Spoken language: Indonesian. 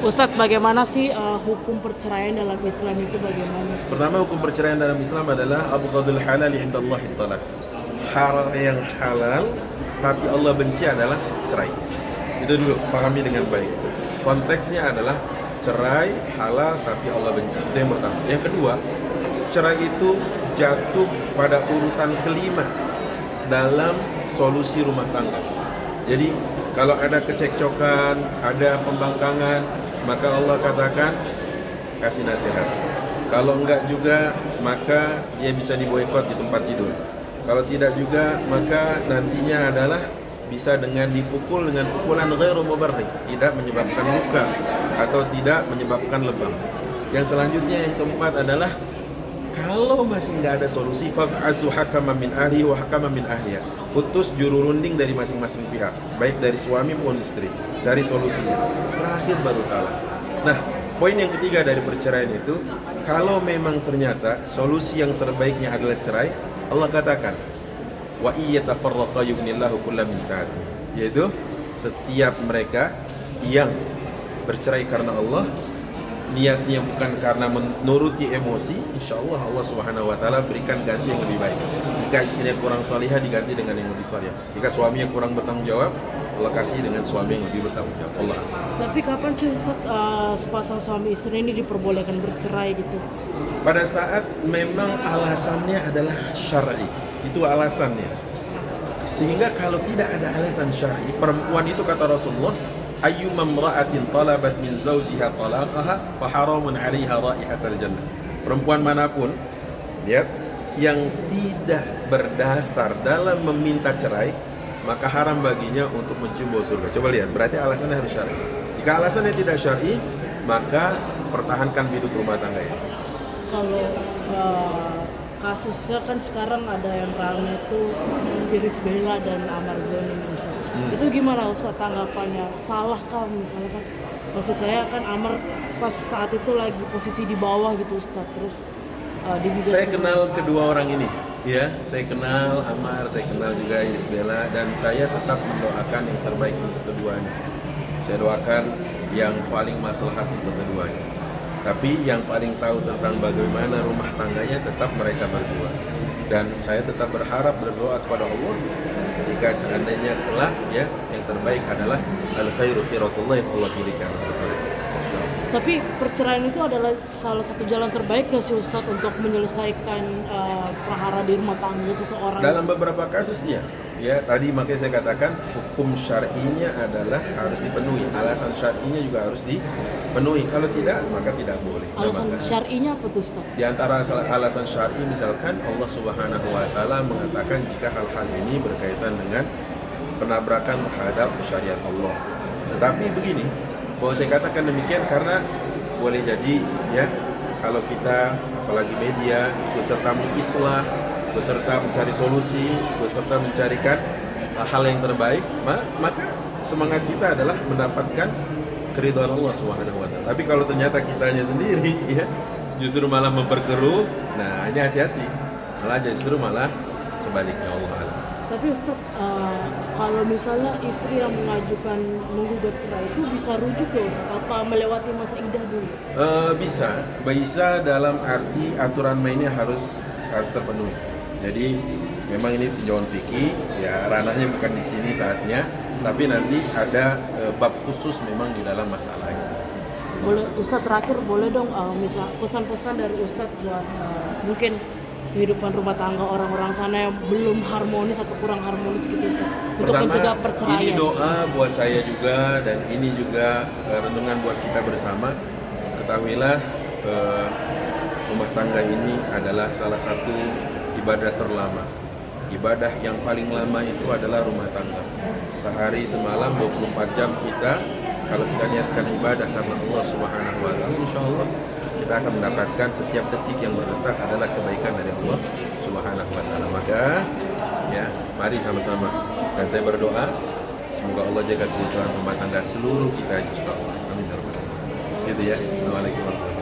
Ustadz, bagaimana sih hukum perceraian dalam Islam itu bagaimana? Pertama, hukum perceraian dalam Islam adalah abghadul halal indallahi talaq. Hal yang halal tapi Allah benci adalah cerai. Itu dulu, pahami dengan baik. Konteksnya adalah cerai halal tapi Allah benci. Itu yang pertama. Yang kedua, cerai itu jatuh pada urutan kelima dalam solusi rumah tangga. Jadi kalau ada kecekcokan, ada pembangkangan, maka Allah katakan kasih nasihat. Kalau enggak juga, maka dia bisa diboikot di tempat tidur. Kalau tidak juga, maka nantinya adalah bisa dengan dipukul dengan pukulan ghairu mubarrih, tidak menyebabkan luka atau tidak menyebabkan lebam. Yang selanjutnya, yang keempat adalah kalau masih nggak ada solusi, fab'atsu hakaman min ahli wa hakaman min ahliha. Utus juru runding dari masing-masing pihak, baik dari suami maupun istri. Cari solusinya. Terakhir baru talak. Nah, poin yang ketiga dari perceraian itu, kalau memang ternyata solusi yang terbaiknya adalah cerai, Allah katakan, wa iyyatafarraqa yughnillahu kullam min sa'ati. Yaitu setiap mereka yang bercerai karena Allah, niatnya bukan karena menuruti emosi, insya Allah Allah Subhanahu wa Ta'ala berikan ganti yang lebih baik. Jika istrinya kurang salihah, diganti dengan yang lebih salihah. Jika suaminya kurang bertanggung jawab, Allah kasih dengan suami yang lebih bertanggung jawab. Allah. Tapi kapan sih Ustaz sepasang suami istri ini diperbolehkan bercerai gitu? Pada saat memang alasannya adalah syar'i, itu alasannya. Sehingga kalau tidak ada alasan syar'i, perempuan itu kata Rasulullah, ayyumam ra'atin talabat min zawjiha talaqaha fa haramun 'alaiha raihatul jannah. Perempuan manapun, lihat, yang tidak berdasar dalam meminta cerai, maka haram baginya untuk mencium bau surga. Coba lihat, berarti alasannya harus syar'i. Jika alasannya tidak syar'i, maka pertahankan hidup rumah tangga ini. Kalau kasusnya kan sekarang ada yang ramai itu Irish Bella dan Amar Zoni Ustaz. Itu gimana Ustaz tanggapannya? Salahkah misalnya kan? Maksud saya kan Amar pas saat itu lagi posisi di bawah gitu Ustaz, terus digugat. Saya kenal kedua orang ini, ya. Saya kenal Amar, saya kenal juga Irish Bella, dan saya tetap mendoakan yang terbaik untuk keduanya. Saya doakan yang paling maslahat untuk keduanya. Tapi yang paling tahu tentang bagaimana rumah tangganya tetap mereka berdua. Dan saya tetap berharap berdoa kepada Allah, jika seandainya kelak, ya, yang terbaik adalah al-khairu khiratullah yang Allah pilihkan untuk mereka. Tapi perceraian itu adalah salah satu jalan terbaik nggak sih Ustadz untuk menyelesaikan perhara di rumah tangga seseorang? Dalam beberapa kasus ya tadi makanya saya katakan hukum syar'inya adalah harus dipenuhi, alasan syar'inya juga harus dipenuhi. Kalau tidak, maka tidak boleh. Alasan syar'inya apa tuh Ustadz? Di antara alasan syar'i misalkan Allah Subhanahu wa Ta'ala mengatakan jika hal-hal ini berkaitan dengan penabrakan terhadap syariat Allah. Tetapi begini, bahwa saya katakan demikian karena boleh jadi, ya, kalau kita apalagi media beserta mengislah, beserta mencari solusi, beserta mencarikan hal yang terbaik, maka semangat kita adalah mendapatkan keridhaan Allah Subhanahu wa Ta'ala. Tapi kalau ternyata kitanya sendiri, ya, justru malah memperkeruh, nah ini hati-hati, malah justru malah sebaliknya. Allah. Tapi Ustadz, kalau misalnya istri yang mengajukan menggugat cerai itu bisa rujuk ya Ustadz? Apa melewati masa iddah dulu? Bisa dalam arti aturan mainnya harus terpenuhi. Jadi memang ini tinjauan fikih, ya, ranahnya bukan di sini saatnya, tapi nanti ada bab khusus memang di dalam masalah ini. Boleh Ustadz, terakhir boleh dong misal pesan-pesan dari Ustadz buat mungkin kehidupan rumah tangga orang-orang sana yang belum harmonis atau kurang harmonis gitu Ustaz, untuk mencegah perceraian. Ini doa buat saya juga, dan ini juga renungan buat kita bersama. Ketahuilah rumah tangga ini adalah salah satu ibadah terlama. Ibadah yang paling lama itu adalah rumah tangga. Sehari semalam 24 jam kita, kalau kita niatkan ibadah karena Allah Subhanahu wa Ta'ala, insyaallah kita akan mendapatkan setiap detik yang berdetak adalah kebaikan dari Allah Subhanahu wa Ta'ala. Maka, ya, mari sama-sama, dan saya berdoa semoga Allah jaga kebutuhan rumah tangga seluruh kita, insyaallah. Amin. Gitu ya. Assalamualaikum warahmatullahi wabarakatuh.